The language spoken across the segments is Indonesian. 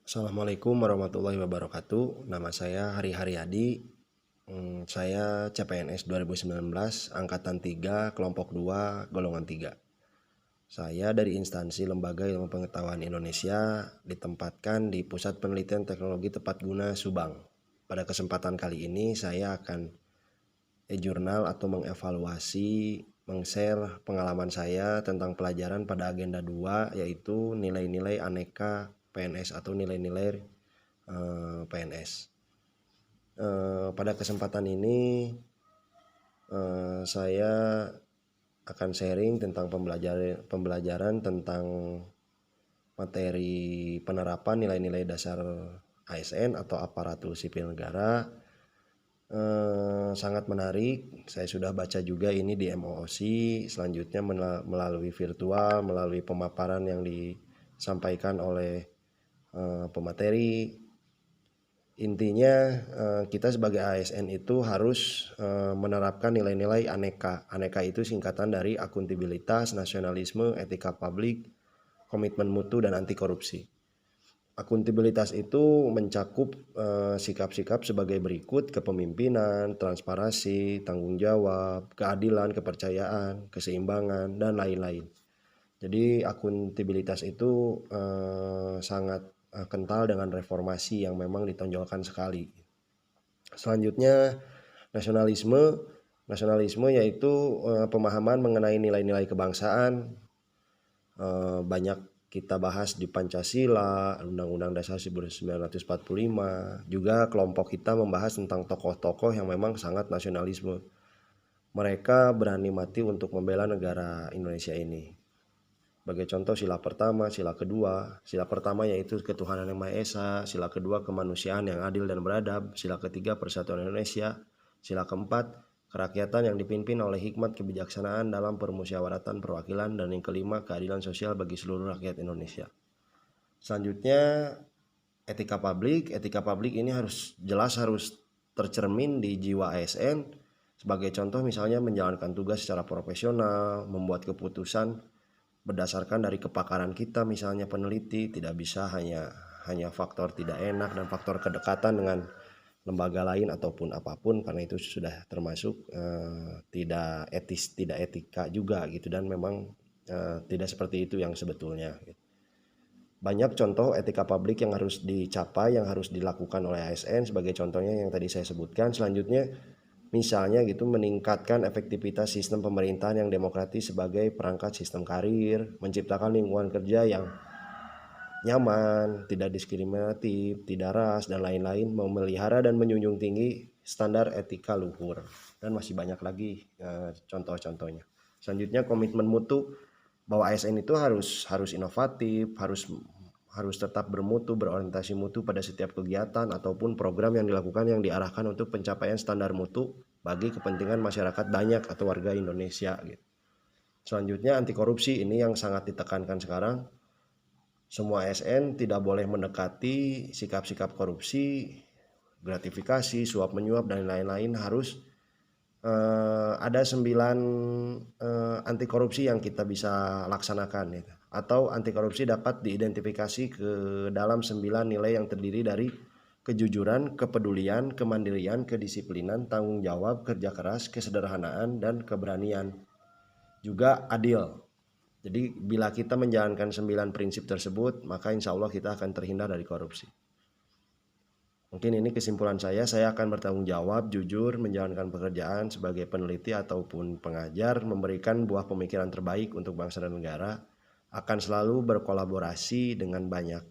Assalamualaikum warahmatullahi wabarakatuh. Nama saya Hari Haryadi. Saya CPNS 2019, Angkatan 3, Kelompok 2, Golongan 3. Saya dari instansi Lembaga Ilmu Pengetahuan Indonesia ditempatkan di Pusat Penelitian Teknologi Tepat Guna Subang. Pada kesempatan kali ini saya akan e-jurnal atau mengevaluasi, meng-share pengalaman saya tentang pelajaran pada agenda 2, yaitu nilai-nilai aneka PNS atau nilai-nilai PNS. Pada kesempatan ini saya akan sharing tentang pembelajaran tentang materi penerapan nilai-nilai dasar ASN atau aparatur sipil negara. Sangat menarik. Saya sudah baca juga ini di MOOC. Selanjutnya melalui virtual, melalui pemaparan yang disampaikan oleh pemateri. Intinya kita sebagai ASN itu harus menerapkan nilai-nilai aneka. Aneka itu singkatan dari akuntabilitas, nasionalisme, etika publik, komitmen mutu, dan anti korupsi. Akuntabilitas itu mencakup sikap-sikap sebagai berikut: kepemimpinan, transparansi, tanggung jawab, keadilan, kepercayaan, keseimbangan, dan lain-lain. Jadi akuntabilitas itu sangat kental dengan reformasi yang memang ditonjolkan sekali. Selanjutnya nasionalisme yaitu pemahaman mengenai nilai-nilai kebangsaan. Banyak kita bahas di Pancasila, Undang-Undang Dasar 1945. Juga kelompok kita membahas tentang tokoh-tokoh yang memang sangat nasionalisme. Mereka berani mati untuk membela negara Indonesia ini. Sebagai contoh, sila pertama, sila kedua. Sila pertama yaitu ketuhanan yang Maha Esa, sila kedua kemanusiaan yang adil dan beradab, sila ketiga persatuan Indonesia, sila keempat kerakyatan yang dipimpin oleh hikmat kebijaksanaan dalam permusyawaratan perwakilan, dan yang kelima keadilan sosial bagi seluruh rakyat Indonesia. Selanjutnya etika publik. Etika publik ini harus tercermin di jiwa ASN. Sebagai contoh misalnya menjalankan tugas secara profesional, membuat keputusan berdasarkan dari kepakaran kita, misalnya peneliti, tidak bisa hanya faktor tidak enak dan faktor kedekatan dengan lembaga lain ataupun apapun, karena itu sudah termasuk tidak etis, tidak etika juga gitu, dan memang tidak seperti itu yang sebetulnya. Banyak contoh etika publik yang harus dicapai, yang harus dilakukan oleh ASN, sebagai contohnya yang tadi saya sebutkan. Selanjutnya misalnya gitu, meningkatkan efektivitas sistem pemerintahan yang demokratis sebagai perangkat sistem karir, menciptakan lingkungan kerja yang nyaman, tidak diskriminatif, tidak ras, dan lain-lain, memelihara dan menjunjung tinggi standar etika luhur, dan masih banyak lagi contoh-contohnya. Selanjutnya komitmen mutu, bahwa ASN itu harus inovatif, harus tetap bermutu, berorientasi mutu pada setiap kegiatan ataupun program yang dilakukan yang diarahkan untuk pencapaian standar mutu bagi kepentingan masyarakat banyak atau warga Indonesia gitu. Selanjutnya anti korupsi, ini yang sangat ditekankan sekarang. Semua ASN tidak boleh mendekati sikap-sikap korupsi, gratifikasi, suap menyuap, dan lain-lain. Harus ada 9 anti korupsi yang kita bisa laksanakan gitu. Atau anti korupsi dapat diidentifikasi ke dalam 9 nilai yang terdiri dari kejujuran, kepedulian, kemandirian, kedisiplinan, tanggung jawab, kerja keras, kesederhanaan, dan keberanian. Juga adil. Jadi bila kita menjalankan 9 prinsip tersebut, maka insya Allah kita akan terhindar dari korupsi. Mungkin ini kesimpulan saya akan bertanggung jawab, jujur, menjalankan pekerjaan sebagai peneliti ataupun pengajar, memberikan buah pemikiran terbaik untuk bangsa dan negara, akan selalu berkolaborasi dengan banyak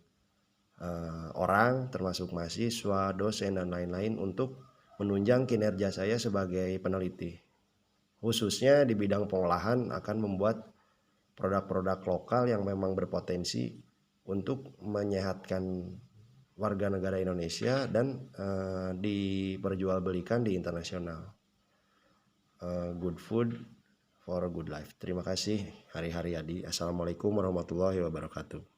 orang, termasuk mahasiswa, dosen, dan lain-lain, untuk menunjang kinerja saya sebagai peneliti. Khususnya di bidang pengolahan, akan membuat produk-produk lokal yang memang berpotensi untuk menyehatkan warga negara Indonesia dan diperjualbelikan di internasional. Good food for a good life. Terima kasih. Hari Haryadi. Assalamualaikum warahmatullahi wabarakatuh.